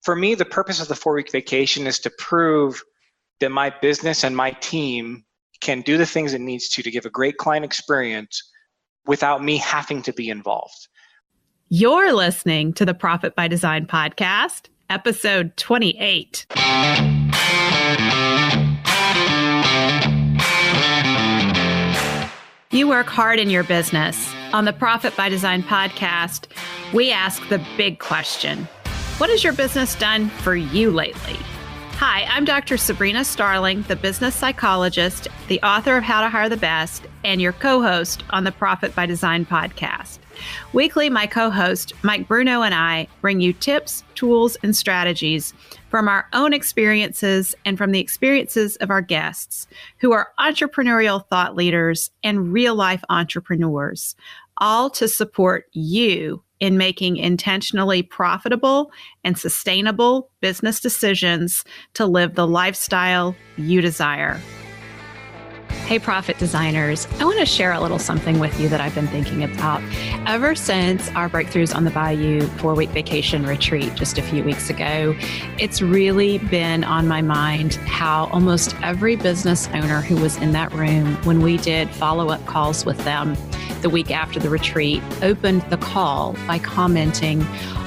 For me, the purpose of the 4-week vacation is to prove that my business and my team can do the things it needs to give a great client experience without me having to be involved. You're listening to the Profit by Design podcast, episode 28. You work hard in your business. On the Profit by Design podcast, we ask the big question: what has your business done for you lately? Hi, I'm Dr. Sabrina Starling, the business psychologist, the author of How to Hire the Best, and your co-host on the Profit by Design podcast. Weekly, my co-host, Mike Bruno, and I bring you tips, tools, and strategies from our own experiences and from the experiences of our guests, who are entrepreneurial thought leaders and real-life entrepreneurs, all to support you in making intentionally profitable and sustainable business decisions to live the lifestyle you desire. Hey, profit designers, I want to share a little something with you that I've been thinking about. Ever since our Breakthroughs on the Bayou 4-week vacation retreat just a few weeks ago, it's really been on my mind how almost every business owner who was in that room when we did follow-up calls with them the week after the retreat opened the call by commenting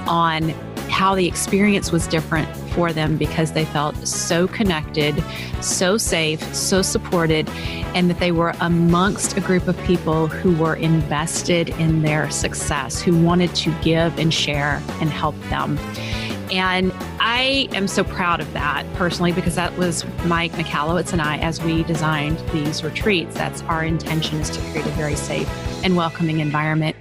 on how the experience was different for them because they felt so connected, so safe, so supported, and that they were amongst a group of people who were invested in their success, who wanted to give and share and help them. And I am so proud of that personally, because that was Mike Michalowicz and I as we designed these retreats. That's our intention, is to create a very safe and welcoming environment.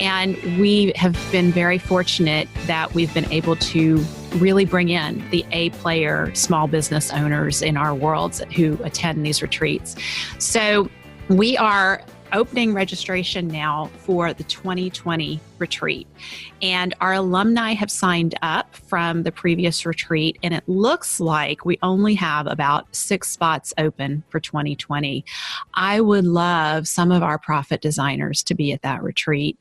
And we have been very fortunate that we've been able to really bring in the A-player small business owners in our worlds who attend these retreats. So we are opening registration now for the 2020 retreat. And our alumni have signed up from the previous retreat, and it looks like we only have about 6 spots open for 2020. I would love some of our profit designers to be at that retreat.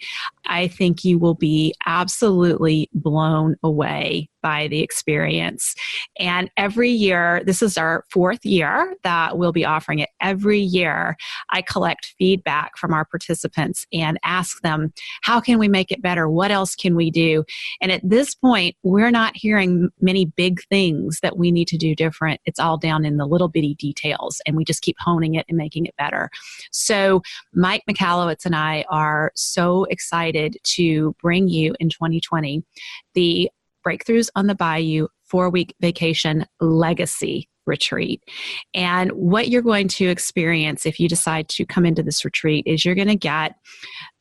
I think you will be absolutely blown away by the experience. And every year, this is our 4th year that we'll be offering it. Every year, I collect feedback from our participants and ask them, how can we make it better? What else can we do? And at this point, we're not hearing many big things that we need to do different. It's all down in the little bitty details, and we just keep honing it and making it better. So Mike Michalowicz and I are so excited to bring you in 2020 the Breakthroughs on the Bayou 4-week vacation legacy retreat. And what you're going to experience if you decide to come into this retreat is you're going to get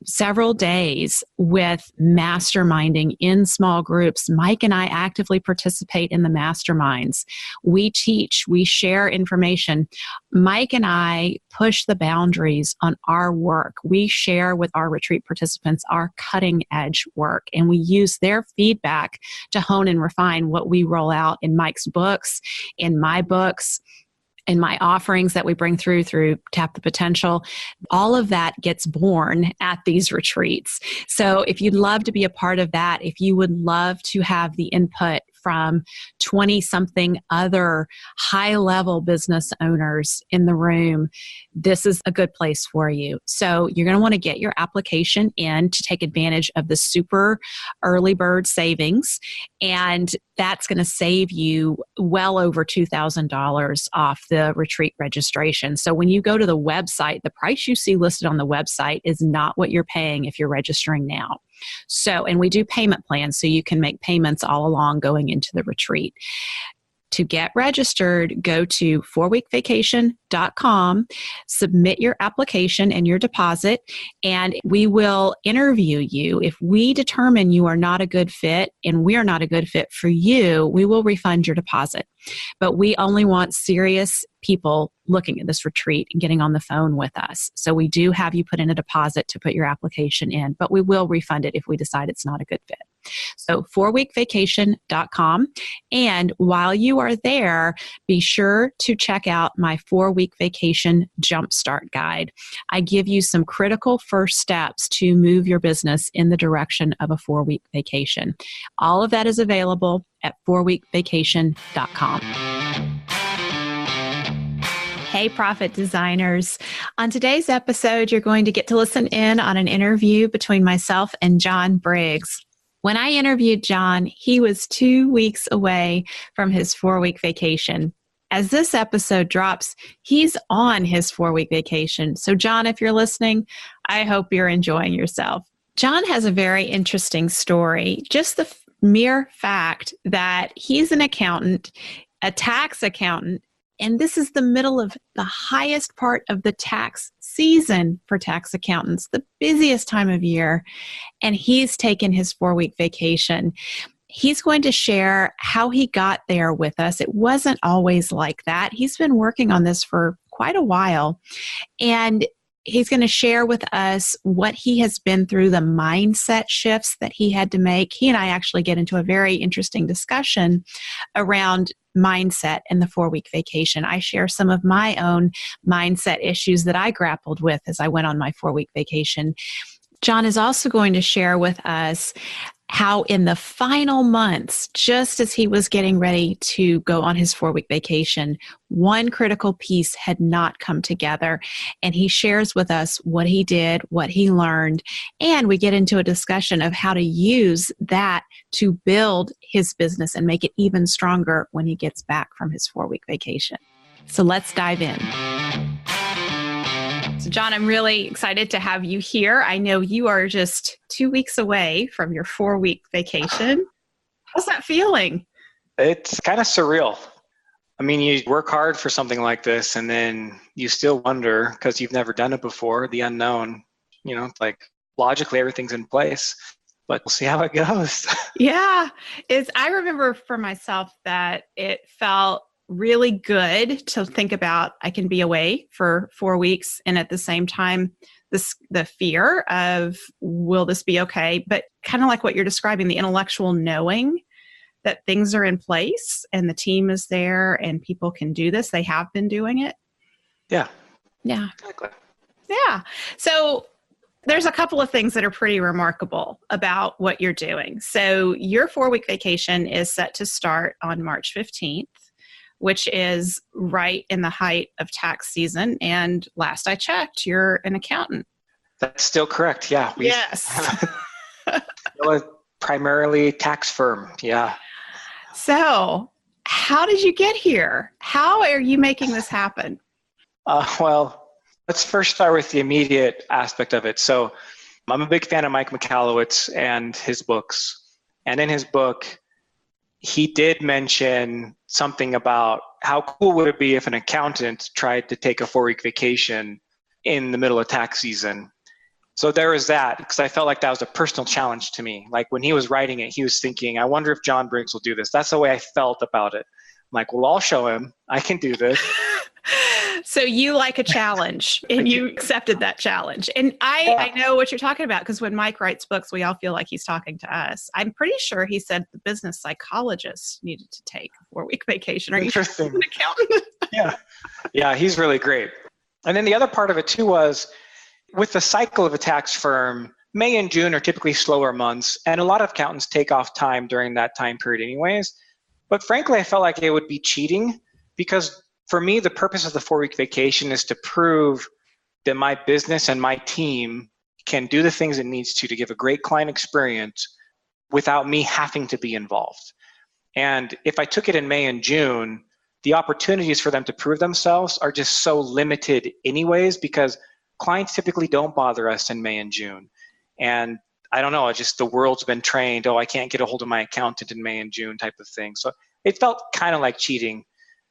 several days with masterminding in small groups. Mike and I actively participate in the masterminds. We teach, we share information. Mike and I push the boundaries on our work. We share with our retreat participants our cutting edge work, and we use their feedback to hone and refine what we roll out in Mike's books, in my books, and my offerings that we bring through Tap the Potential. All of that gets born at these retreats. So if you'd love to be a part of that, if you would love to have the input from 20-something other high-level business owners in the room, this is a good place for you. So you're going to want to get your application in to take advantage of the super early bird savings, and that's going to save you well over $2,000 off the retreat registration. So when you go to the website, the price you see listed on the website is not what you're paying if you're registering now. So, and we do payment plans, so you can make payments all along going into the retreat. To get registered, go to 4weekvacation.com, submit your application and your deposit, and we will interview you. If we determine you are not a good fit and we are not a good fit for you, we will refund your deposit. But we only want serious people looking at this retreat and getting on the phone with us. So we do have you put in a deposit to put your application in, but we will refund it if we decide it's not a good fit. So 4weekvacation.com. And while you are there, be sure to check out my 4-week vacation jumpstart guide. I give you some critical first steps to move your business in the direction of a 4-week vacation. All of that is available at 4weekvacation.com. Hey, Profit Designers. On today's episode, you're going to get to listen in on an interview between myself and John Briggs. When I interviewed John, he was 2 weeks away from his 4-week vacation. As this episode drops, he's on his 4-week vacation. So, John, if you're listening, I hope you're enjoying yourself. John has a very interesting story. Just the mere fact that he's an accountant, a tax accountant, and this is the middle of the highest part of the tax season for tax accountants, the busiest time of year, and he's taken his 4-week vacation. He's going to share how he got there with us. It wasn't always like that. He's been working on this for quite a while, and he's going to share with us what he has been through, the mindset shifts that he had to make. He and I actually get into a very interesting discussion around mindset and the 4-week vacation. I share some of my own mindset issues that I grappled with as I went on my 4-week vacation. John is also going to share with us how in the final months, just as he was getting ready to go on his 4-week vacation, one critical piece had not come together. And he shares with us what he did, what he learned, and we get into a discussion of how to use that to build his business and make it even stronger when he gets back from his 4-week vacation. So let's dive in. So John, I'm really excited to have you here. I know you are just 2 weeks away from your 4-week vacation. How's that feeling? It's kind of surreal. I mean, you work hard for something like this, and then you still wonder, because you've never done it before, the unknown, like logically everything's in place, but we'll see how it goes. Yeah. I remember for myself that it felt really good to think about I can be away for 4 weeks, and at the same time the fear of will this be okay, but kind of like what you're describing, the intellectual knowing that things are in place and the team is there and people can do this. They have been doing it. Yeah Exactly. So there's a couple of things that are pretty remarkable about what you're doing. So your 4-week vacation is set to start on March 15th, which is right in the height of tax season. And last I checked, you're an accountant. That's still correct. Yeah. Yes. Primarily tax firm. Yeah. So how did you get here? How are you making this happen? Well, let's first start with the immediate aspect of it. So I'm a big fan of Mike Michalowicz and his books. And in his book, he did mention something about how cool would it be if an accountant tried to take a 4-week vacation in the middle of tax season. So there was that, because I felt like that was a personal challenge to me. Like when he was writing it, he was thinking, I wonder if John Briggs will do this. That's the way I felt about it. I'm like, well, I'll show him. I can do this. So you like a challenge, and you accepted that challenge. And I know what you're talking about, because when Mike writes books, we all feel like he's talking to us. I'm pretty sure he said the business psychologist needed to take a 4-week vacation. Are you sure an accountant? Yeah, he's really great. And then the other part of it too was, with the cycle of a tax firm, May and June are typically slower months, and a lot of accountants take off time during that time period anyways. But frankly, I felt like it would be cheating, because for me, the purpose of the 4-week vacation is to prove that my business and my team can do the things it needs to give a great client experience without me having to be involved. And if I took it in May and June, the opportunities for them to prove themselves are just so limited anyways, because clients typically don't bother us in May and June. And I don't know, just the world's been trained, I can't get a hold of my accountant in May and June type of thing. So it felt kind of like cheating.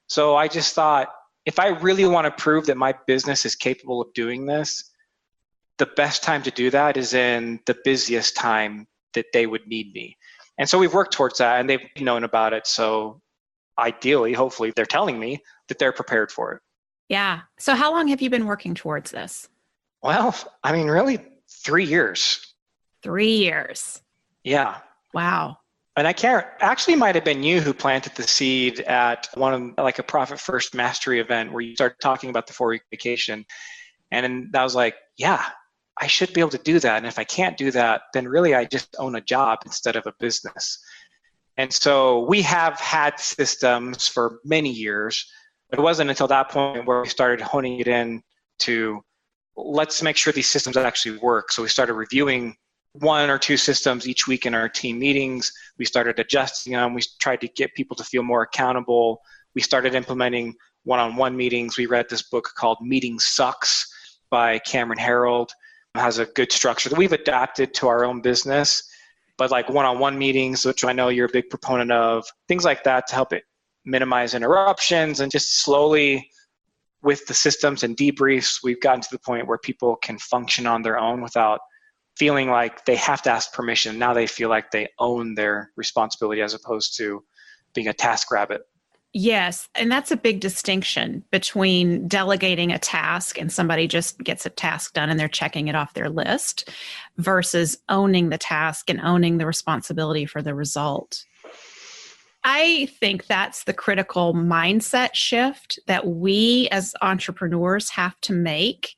So I just thought, if I really want to prove that my business is capable of doing this, the best time to do that is in the busiest time that they would need me. And so we've worked towards that, and they've known about it. So ideally, hopefully, they're telling me that they're prepared for it. Yeah. So how long have you been working towards this? Well, I mean, really 3 years. 3 years. Yeah. Wow. And I can't, actually might have been you who planted the seed at one of like a Profit First Mastery event where you started talking about the 4-week vacation. And then that was like, yeah, I should be able to do that. And if I can't do that, then really I just own a job instead of a business. And so we have had systems for many years, but it wasn't until that point where we started honing it in to let's make sure these systems actually work. So we started reviewing 1 or 2 systems each week in our team meetings. We started adjusting them. We tried to get people to feel more accountable. We started implementing one-on-one meetings. We read this book called Meeting Sucks by Cameron Herold. It has a good structure that we've adapted to our own business, but like one-on-one meetings, which I know you're a big proponent of, things like that to help it minimize interruptions, and just slowly with the systems and debriefs, we've gotten to the point where people can function on their own without feeling like they have to ask permission. Now they feel like they own their responsibility as opposed to being a task rabbit. Yes. And that's a big distinction between delegating a task and somebody just gets a task done and they're checking it off their list versus owning the task and owning the responsibility for the result. I think that's the critical mindset shift that we as entrepreneurs have to make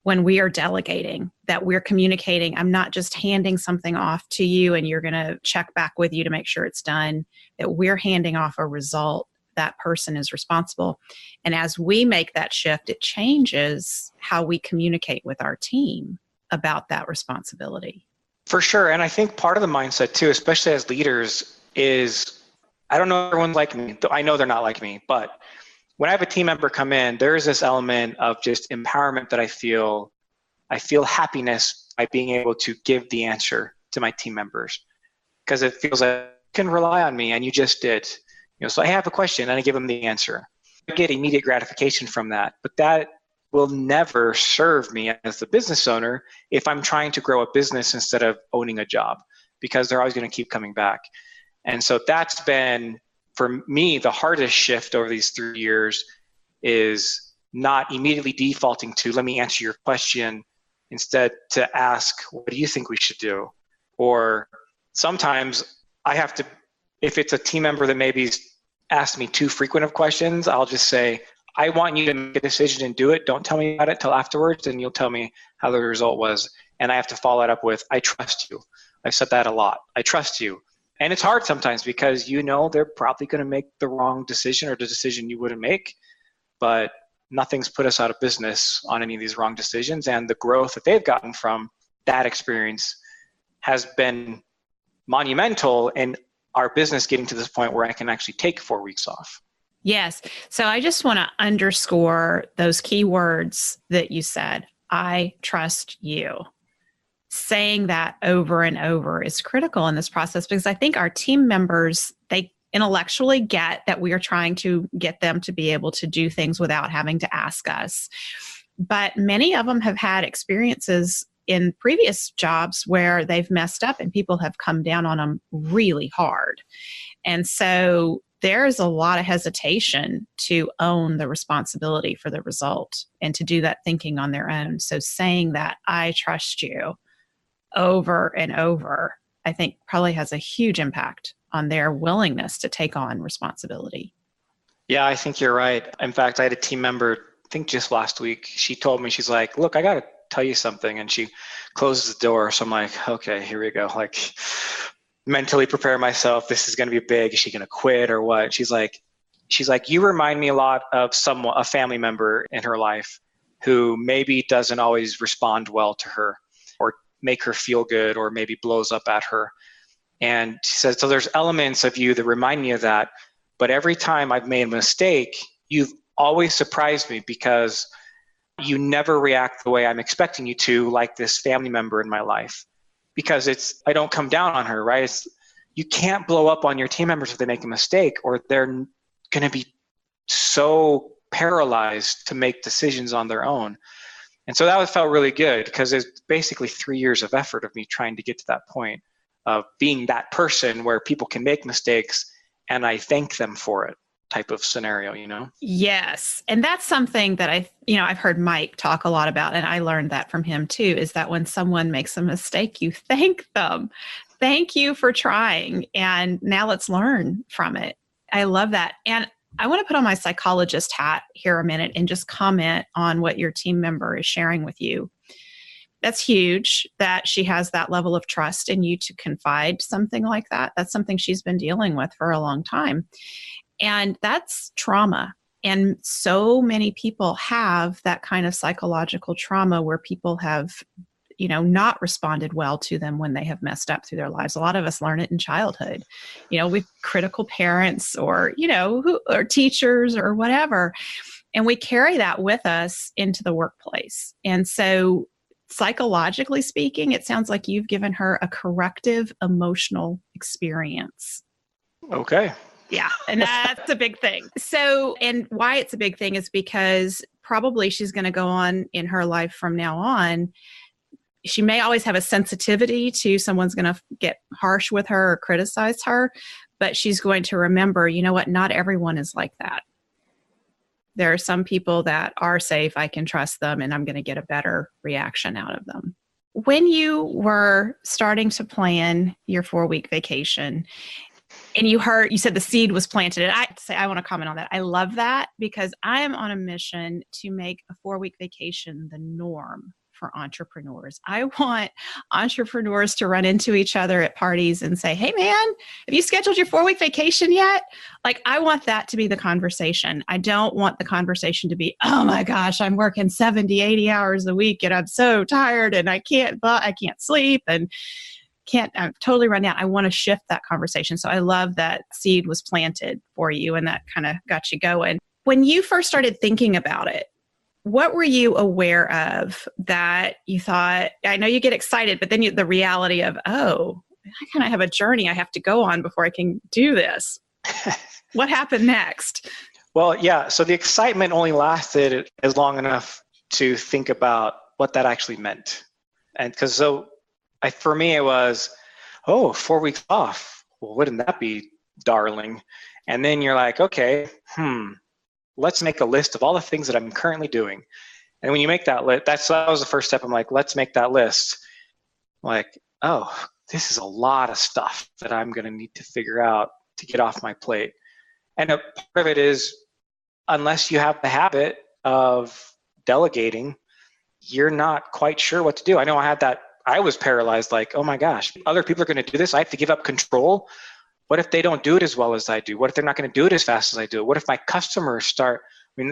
when we are delegating, that we're communicating. I'm not just handing something off to you and you're going to check back with you to make sure it's done, that we're handing off a result. That person is responsible. And as we make that shift, it changes how we communicate with our team about that responsibility. For sure. And I think part of the mindset too, especially as leaders, is I don't know if everyone's like me. I know they're not like me, but when I have a team member come in, there is this element of just empowerment that I feel happiness by being able to give the answer to my team members, because it feels like you can rely on me and you just did. So I have a question and I give them the answer. I get immediate gratification from that, but that will never serve me as the business owner if I'm trying to grow a business instead of owning a job, because they're always going to keep coming back. And so that's been, for me, the hardest shift over these 3 years is not immediately defaulting to, let me answer your question, instead to ask, what do you think we should do? Or sometimes I have to, if it's a team member that maybe asked me too frequent of questions, I'll just say, I want you to make a decision and do it. Don't tell me about it till afterwards, and you'll tell me how the result was. And I have to follow it up with, I trust you. I've said that a lot. I trust you. And it's hard sometimes because they're probably going to make the wrong decision or the decision you wouldn't make, but nothing's put us out of business on any of these wrong decisions. And the growth that they've gotten from that experience has been monumental in our business getting to this point where I can actually take 4 weeks off. Yes. So I just want to underscore those key words that you said. I trust you. Saying that over and over is critical in this process, because I think our team members, they intellectually get that we are trying to get them to be able to do things without having to ask us. But many of them have had experiences in previous jobs where they've messed up and people have come down on them really hard. And so there's a lot of hesitation to own the responsibility for the result and to do that thinking on their own. So saying that, I trust you, over and over, I think probably has a huge impact on their willingness to take on responsibility. Yeah, I think you're right. In fact, I had a team member, I think just last week, she told me, she's like, look, I got to tell you something. And she closes the door. So I'm like, okay, here we go. Like, mentally prepare myself. This is going to be big. Is she going to quit or what? She's like, you remind me a lot of a family member in her life who maybe doesn't always respond well to her or make her feel good, or maybe blows up at her. And she says, so there's elements of you that remind me of that. But every time I've made a mistake, you've always surprised me because you never react the way I'm expecting you to, like this family member in my life. Because I don't come down on her, right? You can't blow up on your team members if they make a mistake, or they're going to be so paralyzed to make decisions on their own. And so that felt really good, because it's basically 3 years of effort of me trying to get to that point of being that person where people can make mistakes and I thank them for it type of scenario, Yes. And that's something that I've heard Mike talk a lot about, and I learned that from him too, is that when someone makes a mistake, you thank them. thank you for trying. And now let's learn from it. I love that. And I want to put on my psychologist hat here a minute and just comment on what your team member is sharing with you. That's huge that she has that level of trust in you to confide something like that. That's something she's been dealing with for a long time. And that's trauma. And so many people have that kind of psychological trauma where people have, not responded well to them when they have messed up through their lives. A lot of us learn it in childhood, with critical parents or, or teachers or whatever. And we carry that with us into the workplace. And so psychologically speaking, it sounds like you've given her a corrective emotional experience. Okay. Yeah. And that's a big thing. So, and why it's a big thing is because probably she's going to go on in her life from now on. She may always have a sensitivity to someone's going to get harsh with her or criticize her, but she's going to remember, you know what? Not everyone is like that. There are some people that are safe. I can trust them and I'm going to get a better reaction out of them. When you were starting to plan your 4-week vacation and you said the seed was planted, and I want to comment on that. I love that because I am on a mission to make a 4-week vacation the norm for entrepreneurs. I want entrepreneurs to run into each other at parties and say, hey man, have you scheduled your 4-week vacation yet? Like, I want that to be the conversation. I don't want the conversation to be, oh my gosh, I'm working 70, 80 hours a week and I'm so tired and I can't sleep and I'm totally run down. I want to shift that conversation. So I love that seed was planted for you and that kind of got you going. When you first started thinking about it, what were you aware of that you thought, I know you get excited, but then the reality of, oh, I kind of have a journey I have to go on before I can do this. What happened next? Well, yeah. So the excitement only lasted as long enough to think about what that actually meant. And because for me, it was, 4 weeks off. Well, wouldn't that be darling? And then you're like, okay, let's make a list of all the things that I'm currently doing. And when you make that list, that was the first step. I'm like, let's make that list. I'm like, oh, this is a lot of stuff that I'm going to need to figure out to get off my plate. And a part of it is, unless you have the habit of delegating, you're not quite sure what to do. I know I had that. I was paralyzed, like, oh my gosh, other people are going to do this. I have to give up control. What if they don't do it as well as I do? What if they're not going to do it as fast as I do? What if my customers start?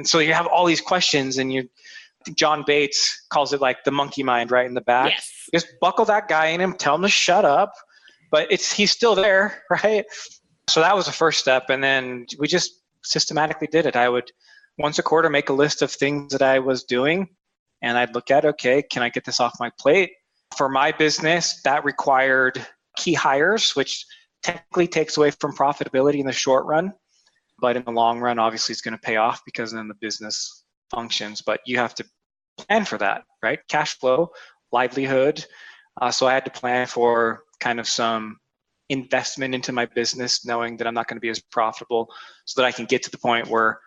So you have all these questions, and I think John Bates calls it like the monkey mind right in the back. Yes. Just buckle that guy in him, tell him to shut up, but he's still there, right? So that was the first step, and then we just systematically did it. I would once a quarter make a list of things that I was doing, and I'd look at, okay, can I get this off my plate? For my business, that required key hires, which technically takes away from profitability in the short run, but in the long run, obviously it's going to pay off because then the business functions, but you have to plan for that, right? Cash flow, livelihood. So I had to plan for kind of some investment into my business, knowing that I'm not going to be as profitable, so that I can get to the point where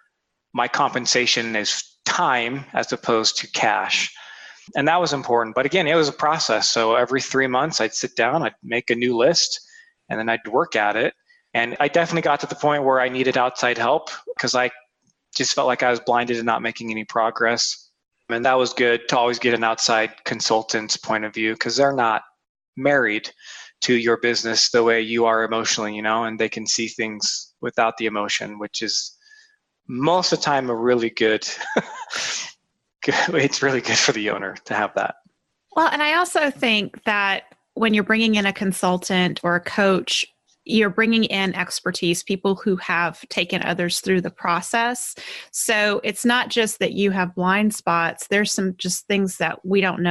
my compensation is time as opposed to cash. And that was important. But again, it was a process. So every 3 months I'd sit down, I'd make a new list, and then I'd work at it. And I definitely got to the point where I needed outside help because I just felt like I was blinded and not making any progress. And that was good to always get an outside consultant's point of view because they're not married to your business the way you are emotionally, and they can see things without the emotion, which is most of the time a really good, it's really good for the owner to have that. Well, and I also think that when you're bringing in a consultant or a coach, you're bringing in expertise, people who have taken others through the process. So it's not just that you have blind spots. There's some just things that we don't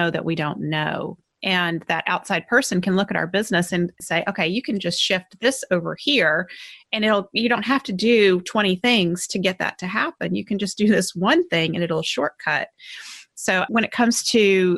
know. And that outside person can look at our business and say, okay, you can just shift this over here and you don't have to do 20 things to get that to happen. You can just do this one thing and it'll shortcut. So when it comes to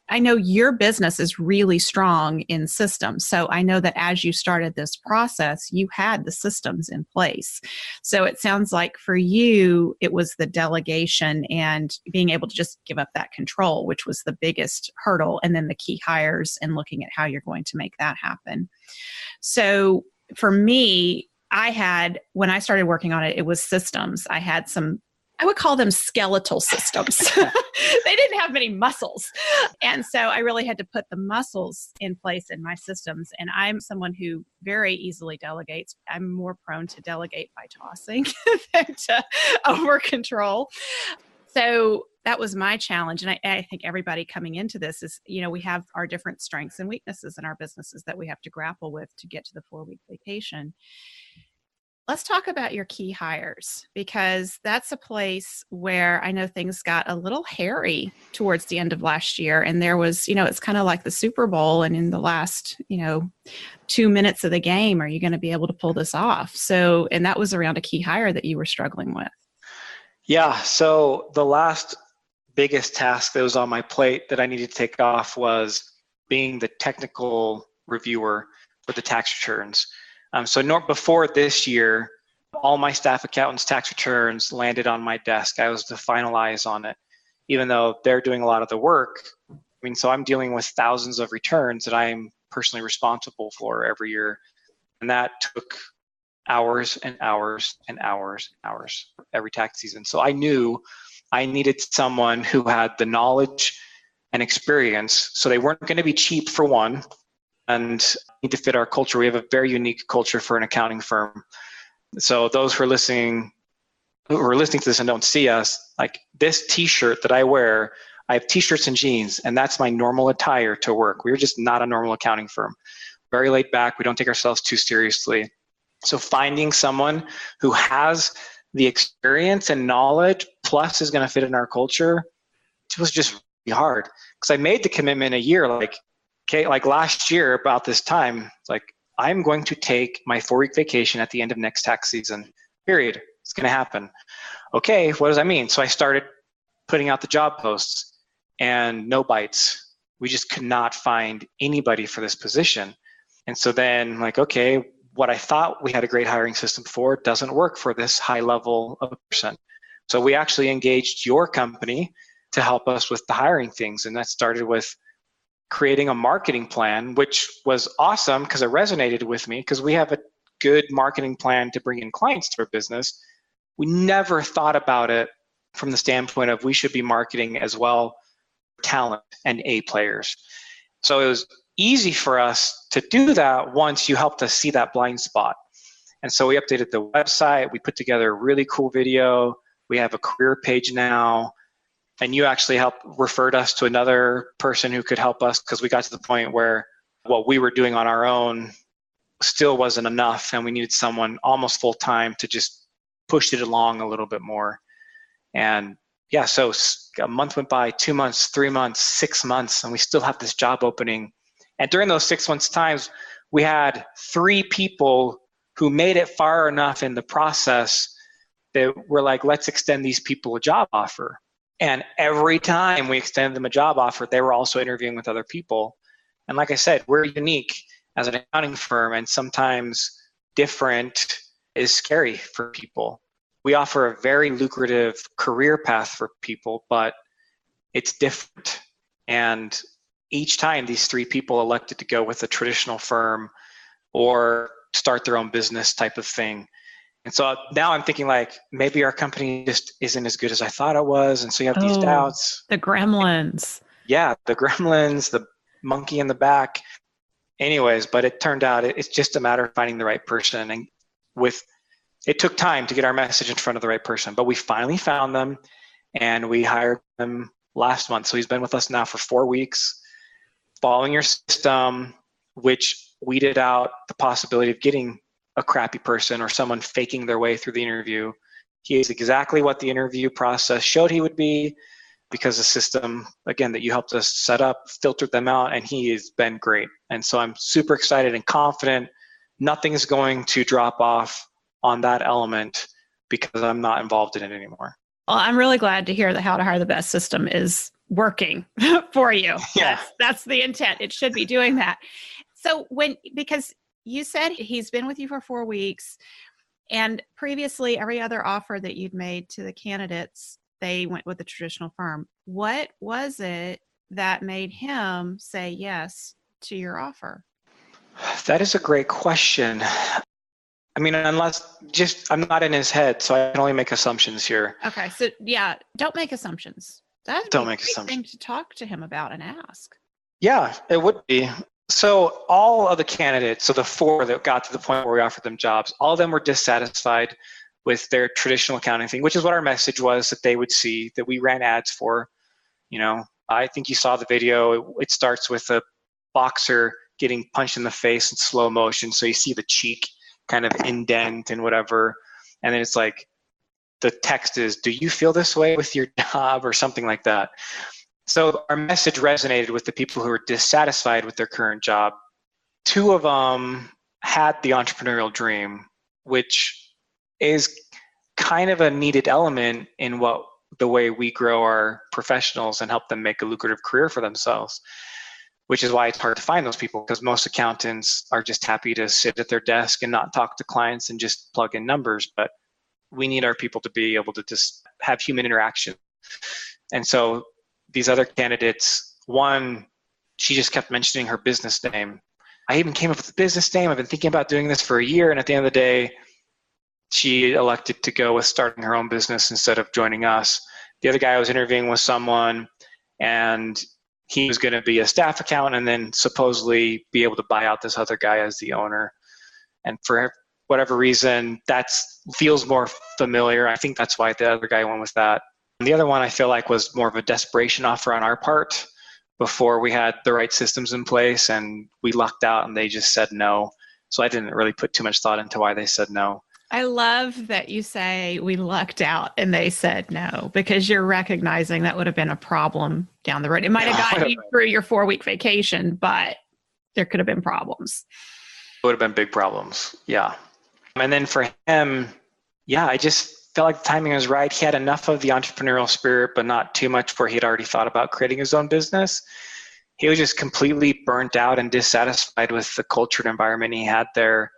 I know your business is really strong in systems. So I know that as you started this process, you had the systems in place. So it sounds like for you, it was the delegation and being able to just give up that control, which was the biggest hurdle. And then the key hires and looking at how you're going to make that happen. So for me, when I started working on it, it was systems. I had I would call them skeletal systems. They didn't have many muscles. And so I really had to put the muscles in place in my systems. And I'm someone who very easily delegates. I'm more prone to delegate by tossing than to over control. So that was my challenge. And I think everybody coming into this is, we have our different strengths and weaknesses in our businesses that we have to grapple with to get to the 4-week vacation. Let's talk about your key hires, because that's a place where I know things got a little hairy towards the end of last year. And there was, it's kind of like the Super Bowl. And in the last, 2 minutes of the game, are you going to be able to pull this off? So, and that was around a key hire that you were struggling with. Yeah. So the last biggest task that was on my plate that I needed to take off was being the technical reviewer for the tax returns. Before this year, all my staff accountants' tax returns landed on my desk. I was the final eyes on it, even though they're doing a lot of the work. So I'm dealing with thousands of returns that I'm personally responsible for every year. And that took hours and hours and hours and hours every tax season. So I knew I needed someone who had the knowledge and experience. So they weren't going to be cheap, for one, and need to fit our culture. We have a very unique culture for an accounting firm. So those who are listening to this and don't see us, like this t-shirt that I wear, I have t-shirts and jeans, and that's my normal attire to work. We're just not a normal accounting firm. Very laid back. We don't take ourselves too seriously. So finding someone who has the experience and knowledge plus is going to fit in our culture, it was just really hard, because I made the commitment a year, like last year about this time, it's like, I'm going to take my 4-week vacation at the end of next tax season, period. It's going to happen. Okay, what does that mean? So I started putting out the job posts and no bites. We just could not find anybody for this position. And so then okay, what I thought we had a great hiring system for doesn't work for this high level of a person. So we actually engaged your company to help us with the hiring things. And that started with creating a marketing plan, which was awesome because it resonated with me, because we have a good marketing plan to bring in clients to our business. We never thought about it from the standpoint of we should be marketing as well talent and A players. So it was easy for us to do that once you helped us see that blind spot. And so we updated the website. We put together a really cool video. We have a career page now. And you actually referred us to another person who could help us, because we got to the point where what we were doing on our own still wasn't enough, and we needed someone almost full time to just push it along a little bit more. And yeah, so a month went by, 2 months, 3 months, 6 months, and we still have this job opening. And during those 6 months times, we had 3 people who made it far enough in the process that we're like, let's extend these people a job offer. And every time we extended them a job offer, they were also interviewing with other people. And like I said, we're unique as an accounting firm, and sometimes different is scary for people. We offer a very lucrative career path for people, but it's different. And each time these 3 people elected to go with a traditional firm or start their own business type of thing. And so now I'm thinking maybe our company just isn't as good as I thought it was. And so you have these doubts. The gremlins. Yeah, the gremlins, the monkey in the back. Anyways, but it turned out it's just a matter of finding the right person. And it took time to get our message in front of the right person, but we finally found them and we hired them last month. So he's been with us now for 4 weeks, following your system, which weeded out the possibility of getting a crappy person or someone faking their way through the interview. He is exactly what the interview process showed he would be, because the system, again, that you helped us set up, filtered them out, and he has been great. And so I'm super excited and confident nothing's going to drop off on that element because I'm not involved in it anymore. Well, I'm really glad to hear that How to Hire the Best system is working for you. Yeah. That's the intent. It should be doing that. So because you said he's been with you for 4 weeks, and previously every other offer that you'd made to the candidates, they went with the traditional firm. What was it that made him say yes to your offer? That is a great question. I mean, I'm not in his head, so I can only make assumptions here. Okay. So yeah, don't make assumptions. That'd be a great thing to talk to him about and ask. Yeah, it would be. So all of the candidates, so the 4 that got to the point where we offered them jobs, all of them were dissatisfied with their traditional accounting thing, which is what our message was that they would see, that we ran ads for. I think you saw the video. It starts with a boxer getting punched in the face in slow motion. So you see the cheek kind of indent and whatever. And then it's like, the text is, do you feel this way with your job, or something like that? So our message resonated with the people who were dissatisfied with their current job. 2 of them had the entrepreneurial dream, which is kind of a needed element in the way we grow our professionals and help them make a lucrative career for themselves, which is why it's hard to find those people, because most accountants are just happy to sit at their desk and not talk to clients and just plug in numbers. But we need our people to be able to just have human interaction. And so these other candidates, one, she just kept mentioning her business name. I even came up with a business name. I've been thinking about doing this for a year. And at the end of the day, she elected to go with starting her own business instead of joining us. The other guy I was interviewing was someone, and he was going to be a staff accountant and then supposedly be able to buy out this other guy as the owner. And for whatever reason, that feels more familiar. I think that's why the other guy went with that. And the other one I feel like was more of a desperation offer on our part before we had the right systems in place, and we lucked out and they just said no. So I didn't really put too much thought into why they said no. I love that you say we lucked out and they said no, because you're recognizing that would have been a problem down the road. It might have gotten you through your 4-week vacation, but there could have been problems. It would have been big problems. Yeah. And then for him, I just felt like the timing was right. He had enough of the entrepreneurial spirit, but not too much where he'd already thought about creating his own business. He was just completely burnt out and dissatisfied with the culture and environment he had there,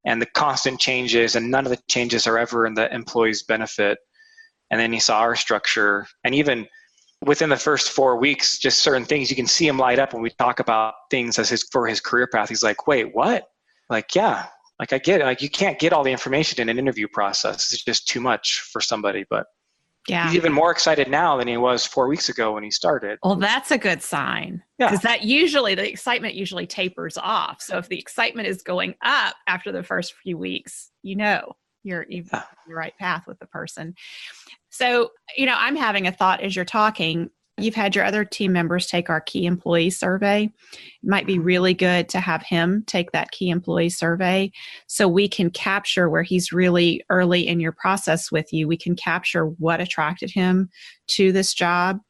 and the constant changes, and none of the changes are ever in the employee's benefit. And then he saw our structure, and even within the first 4 weeks, just certain things, you can see him light up when we talk about things for his career path. He's like, wait, what? Like, yeah, like I get it. Like, you can't get all the information in an interview process. It's just too much for somebody. But yeah, he's even more excited now than he was 4 weeks ago when he started. Well, that's a good sign. Because the excitement usually tapers off. So if the excitement is going up after the first few weeks, you're the right path with the person. So, I'm having a thought as you're talking. You've had your other team members take our key employee survey. It might be really good to have him take that key employee survey so we can capture where he's really early in your process with you. We can capture what attracted him to this job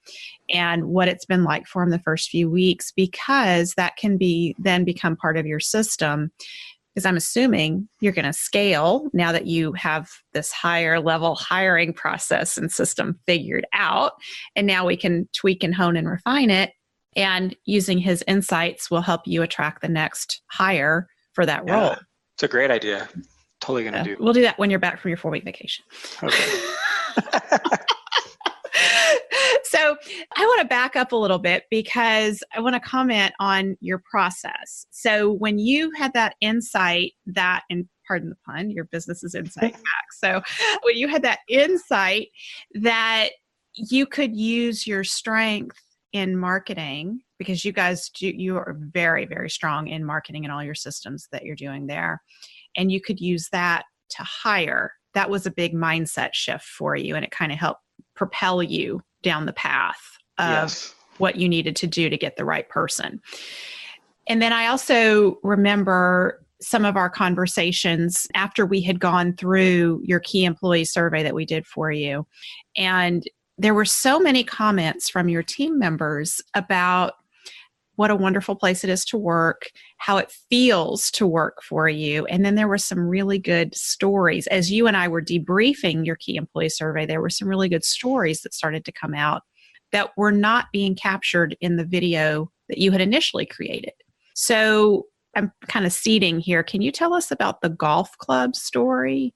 and what it's been like for him the first few weeks, because that can then become part of your system. Because I'm assuming you're going to scale now that you have this higher level hiring process and system figured out. And now we can tweak and hone and refine it. And using his insights will help you attract the next hire for that role. It's a great idea. Totally going to do. We'll do that when you're back from your 4-week vacation. Okay. So I want to back up a little bit because I want to comment on your process. So when you had that insight and pardon the pun, your business is Incite Tax. So when you had that insight that you could use your strength in marketing, because you are very, very strong in marketing and all your systems that you're doing there, and you could use that to hire. That was a big mindset shift for you, and it kind of helped propel you down the path of what you needed to do to get the right person. And then I also remember some of our conversations after we had gone through your key employee survey that we did for you. And there were so many comments from your team members about what a wonderful place it is to work, how it feels to work for you. And then there were some really good stories. As you and I were debriefing your key employee survey, there were some really good stories that started to come out that were not being captured in the video that you had initially created. So I'm kind of seeding here. Can you tell us about the golf club story?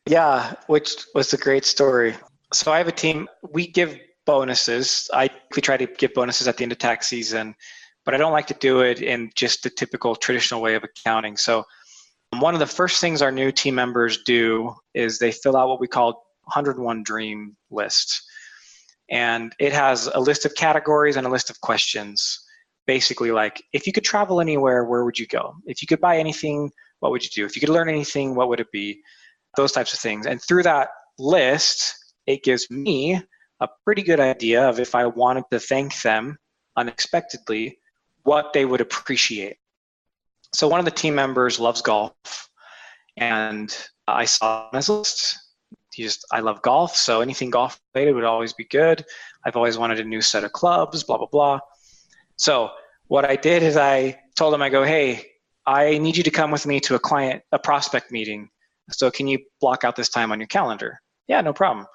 Yeah, which was a great story. So I have a team. We give bonuses. We try to give bonuses at the end of tax season, but I don't like to do it in just the typical traditional way of accounting. So one of the first things our new team members do is they fill out what we call 101 Dream List. And it has a list of categories and a list of questions. Basically, like, if you could travel anywhere, where would you go? If you could buy anything, what would you do? If you could learn anything, what would it be? Those types of things. And through that list, it gives me a pretty good idea of if I wanted to thank them unexpectedly, what they would appreciate. So one of the team members loves golf, and I saw him as a list. I love golf, so anything golf related would always be good. I've always wanted a new set of clubs, blah, blah, blah. So what I did is I told him, I go, hey, I need you to come with me to a prospect meeting. So can you block out this time on your calendar? Yeah, no problem.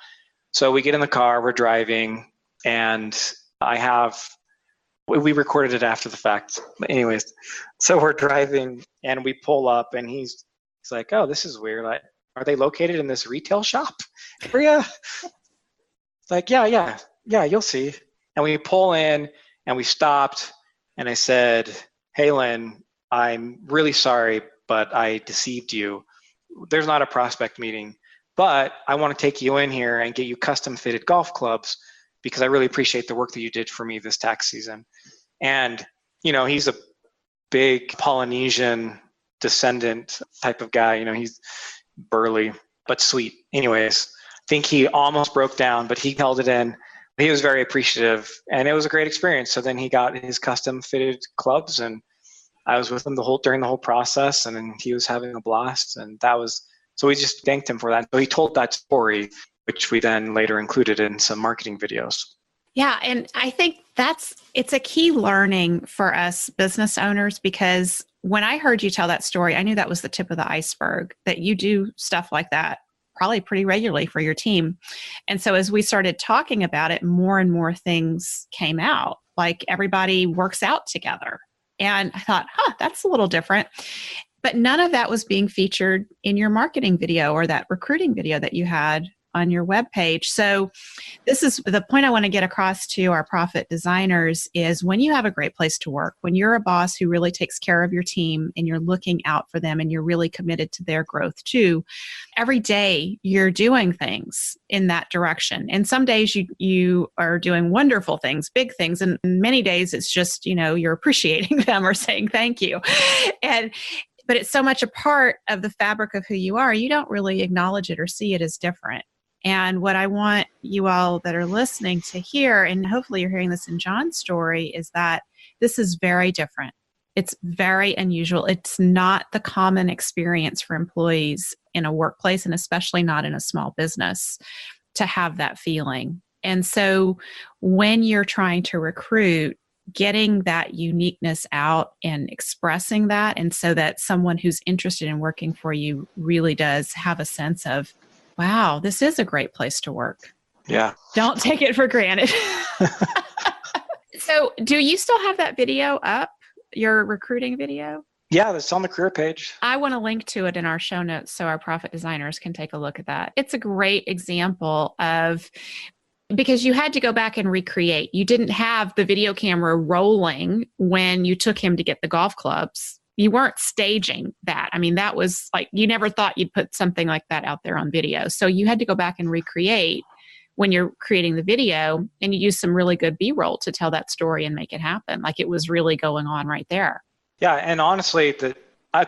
So we get in the car, we're driving, and we recorded it after the fact. But anyways, so we're driving and we pull up and he's like, oh, this is weird. Like, are they located in this retail shop area? It's like, yeah, you'll see. And we pull in and we stopped and I said, hey, Lynn, I'm really sorry, but I deceived you. There's not a prospect meeting, but I want to take you in here and get you custom fitted golf clubs because I really appreciate the work that you did for me this tax season. And, he's a big Polynesian descendant type of guy. He's burly, but sweet. Anyways, I think he almost broke down, but he held it in. He was very appreciative, and it was a great experience. So then he got his custom fitted clubs, and I was with him during the whole process, and then he was having a blast. And so we just thanked him for that. So he told that story, which we then later included in some marketing videos. Yeah. And I think it's a key learning for us business owners, because when I heard you tell that story, I knew that was the tip of the iceberg, that you do stuff like that probably pretty regularly for your team. And so as we started talking about it, more and more things came out, like everybody works out together. And I thought, that's a little different. But none of that was being featured in your marketing video or that recruiting video that you had on your webpage. So this is the point I want to get across to our profit designers is when you have a great place to work, when you're a boss who really takes care of your team and you're looking out for them and you're really committed to their growth too, every day you're doing things in that direction. And some days you are doing wonderful things, big things. And many days it's just, you're appreciating them or saying thank you. But it's so much a part of the fabric of who you are, you don't really acknowledge it or see it as different. And what I want you all that are listening to hear, and hopefully you're hearing this in John's story, is that this is very different. It's very unusual. It's not the common experience for employees in a workplace, and especially not in a small business, to have that feeling. And so when you're trying to recruit, getting that uniqueness out and expressing that, and so that someone who's interested in working for you really does have a sense of, wow, this is a great place to work. Yeah. Don't take it for granted. So do you still have that video up, your recruiting video? Yeah, it's on the career page. I want to link to it in our show notes so our profit designers can take a look at that. It's a great example of, because you had to go back and recreate. You didn't have the video camera rolling when you took him to get the golf clubs. You weren't staging that. I mean, that was like, you never thought you'd put something like that out there on video. So you had to go back and recreate when you're creating the video, and you use some really good B-roll to tell that story and make it happen. Like it was really going on right there. Yeah. And honestly, the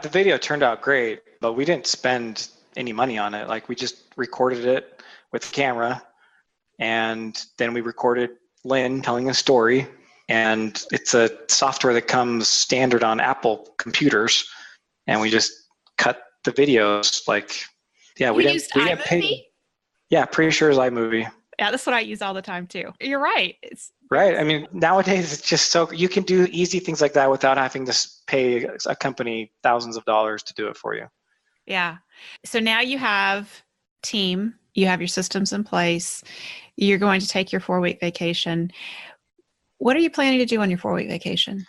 video turned out great, but we didn't spend any money on it. Like we just recorded it with the camera, and then we recorded Lynn telling a story. And it's a software that comes standard on Apple computers, and we just cut the videos. We didn't pay. Yeah, pretty sure it's iMovie. Yeah, that's what I use all the time too. You're right. It's right. I mean, nowadays it's just so you can do easy things like that without having to pay a company thousands of dollars to do it for you. Yeah. So now you have team. You have your systems in place. You're going to take your 4-week vacation. What are you planning to do on your 4-week vacation?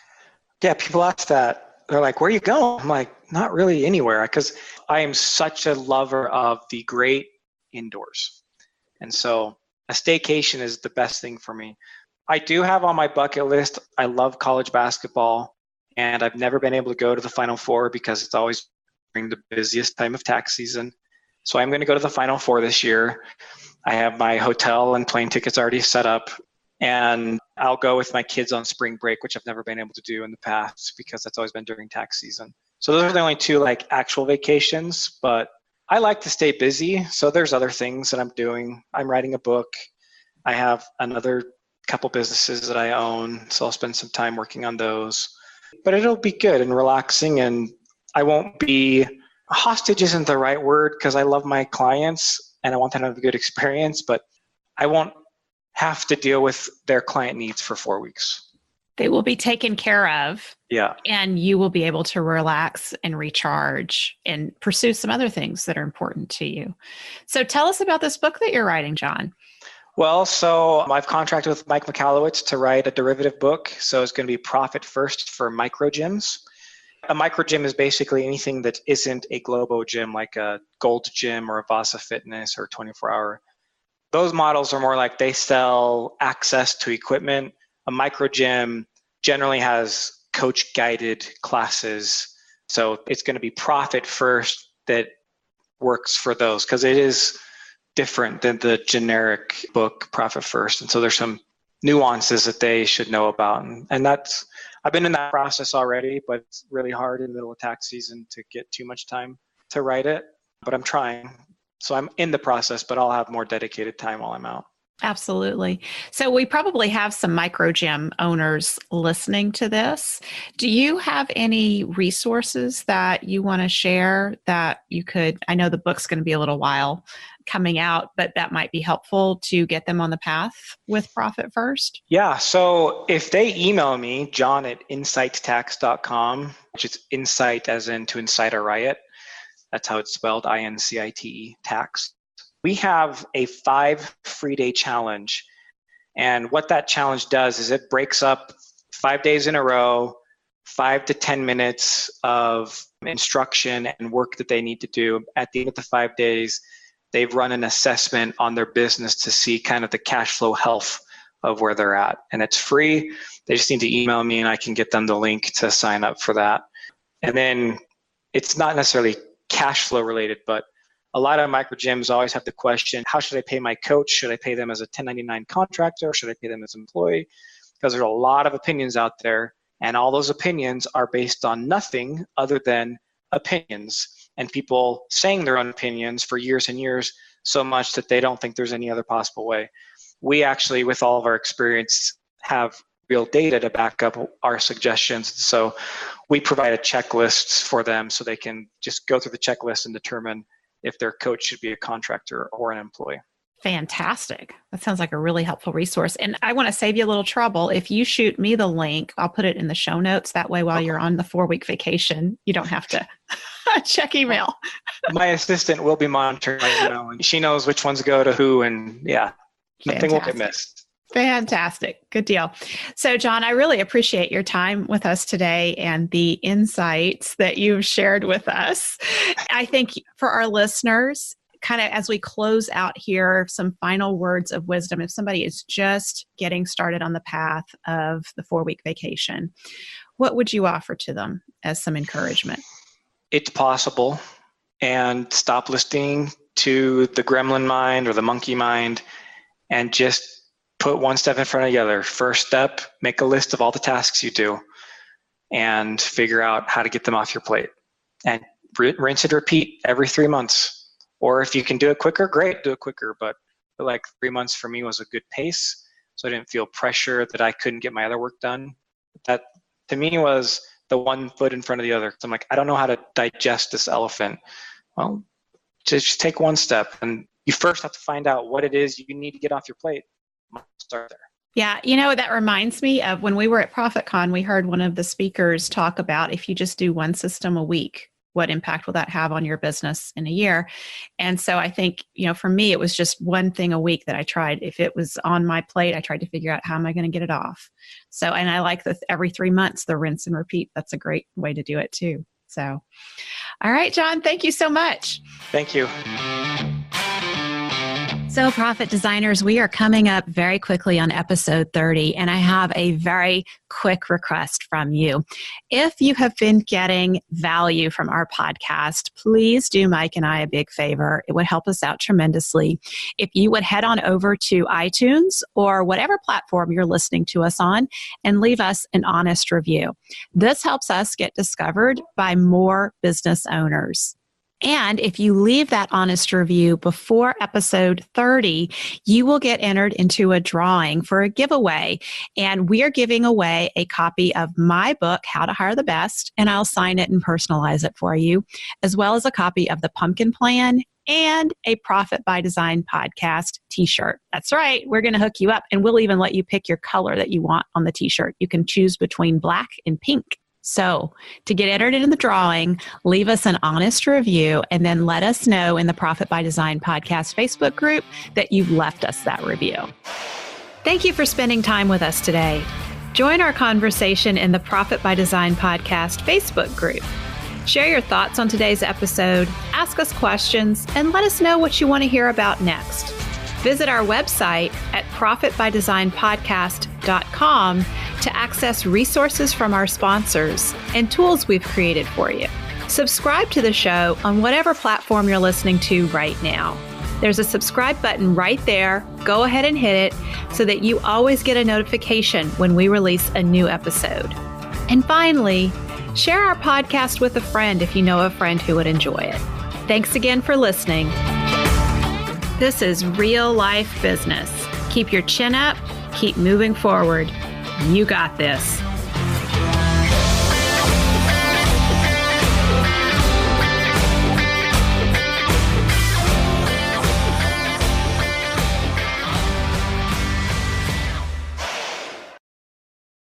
Yeah, people ask that. They're like, where are you going? I'm like, not really anywhere, because I am such a lover of the great indoors. And so a staycation is the best thing for me. I do have on my bucket list, I love college basketball, and I've never been able to go to the Final Four because it's always during the busiest time of tax season. So I'm going to go to the Final Four this year. I have my hotel and plane tickets already set up, and I'll go with my kids on spring break, which I've never been able to do in the past because that's always been during tax season. So those are the only two like actual vacations, but I like to stay busy. So there's other things that I'm doing. I'm writing a book. I have another couple businesses that I own, so I'll spend some time working on those. But it'll be good and relaxing, and I won't be hostage isn't the right word because I love my clients and I want them to have a good experience, but I won't have to deal with their client needs for 4 weeks. They will be taken care of. Yeah. And you will be able to relax and recharge and pursue some other things that are important to you. So tell us about this book that you're writing, John. Well, so I've contracted with Mike Michalowicz to write a derivative book. So it's going to be Profit First for Microgyms. A microgym is basically anything that isn't a Globo gym, like a Gold Gym or a Vasa Fitness or 24-hour. Those models are more like they sell access to equipment. A microgym generally has coach-guided classes. So it's going to be Profit First that works for those because it is different than the generic book Profit First. And so there's some nuances that they should know about. And that's, I've been in that process already, but it's really hard in the middle of tax season to get too much time to write it. But I'm trying. So I'm in the process, but I'll have more dedicated time while I'm out. Absolutely. So we probably have some microgym owners listening to this. Do you have any resources that you want to share that you could, I know the book's going to be a little while coming out, but that might be helpful to get them on the path with Profit First? Yeah. So if they email me, john@incitetax.com, which is incite as in to incite a riot. That's how it's spelled, INCITE, tax. We have a 5 free day challenge. And what that challenge does is it breaks up 5 days in a row, 5 to 10 minutes of instruction and work that they need to do. At the end of the 5 days, they've run an assessment on their business to see kind of the cash flow health of where they're at. And it's free. They just need to email me and I can get them the link to sign up for that. And then it's not necessarily cash flow related, but a lot of microgyms always have the question, how should I pay my coach? Should I pay them as a 1099 contractor or should I pay them as an employee? Because there's a lot of opinions out there, and all those opinions are based on nothing other than opinions, and people saying their own opinions for years and years so much that they don't think there's any other possible way. We actually, with all of our experience, have real data to back up our suggestions. So we provide a checklist for them so they can just go through the checklist and determine if their coach should be a contractor or an employee. Fantastic. That sounds like a really helpful resource. And I want to save you a little trouble. If you shoot me the link, I'll put it in the show notes. That way, while you're on the 4-week vacation, you don't have to check email. My assistant will be monitoring my email, and she knows which ones go to who, and yeah, nothing will get missed. Fantastic. Good deal. So, John, I really appreciate your time with us today and the insights that you've shared with us. I think for our listeners, kind of as we close out here, some final words of wisdom. If somebody is just getting started on the path of the 4-week vacation, what would you offer to them as some encouragement? It's possible, and stop listening to the gremlin mind or the monkey mind and just put one step in front of the other. First step, make a list of all the tasks you do and figure out how to get them off your plate. And rinse and repeat every 3 months. Or if you can do it quicker, great, do it quicker. But like 3 months for me was a good pace. So I didn't feel pressure that I couldn't get my other work done. That to me was the one foot in front of the other. So I'm like, I don't know how to digest this elephant. Well, just take one step. And you first have to find out what it is you need to get off your plate. Start there. Yeah, that reminds me of when we were at ProfitCon, we heard one of the speakers talk about if you just do one system a week, what impact will that have on your business in a year? And so I think, for me, it was just one thing a week that I tried. If it was on my plate, I tried to figure out how am I going to get it off. So, and I like every 3 months, the rinse and repeat. That's a great way to do it too. So, all right, John, thank you so much. Thank you. So, Profit Designers, we are coming up very quickly on episode 30, and I have a very quick request from you. If you have been getting value from our podcast, please do Mike and I a big favor. It would help us out tremendously. If you would head on over to iTunes or whatever platform you're listening to us on and leave us an honest review. This helps us get discovered by more business owners. And if you leave that honest review before episode 30, you will get entered into a drawing for a giveaway. And we are giving away a copy of my book, How to Hire the Best, and I'll sign it and personalize it for you, as well as a copy of the Pumpkin Plan and a Profit by Design podcast t-shirt. That's right. We're going to hook you up, and we'll even let you pick your color that you want on the t-shirt. You can choose between black and pink. So to get entered into the drawing, leave us an honest review and then let us know in the Profit by Design podcast Facebook group that you've left us that review. Thank you for spending time with us today. Join our conversation in the Profit by Design podcast Facebook group. Share your thoughts on today's episode, ask us questions, and let us know what you want to hear about next. Visit our website at profitbydesignpodcast.com to access resources from our sponsors and tools we've created for you. Subscribe to the show on whatever platform you're listening to right now. There's a subscribe button right there. Go ahead and hit it so that you always get a notification when we release a new episode. And finally, share our podcast with a friend if you know a friend who would enjoy it. Thanks again for listening. This is real life business. Keep your chin up, keep moving forward. You got this.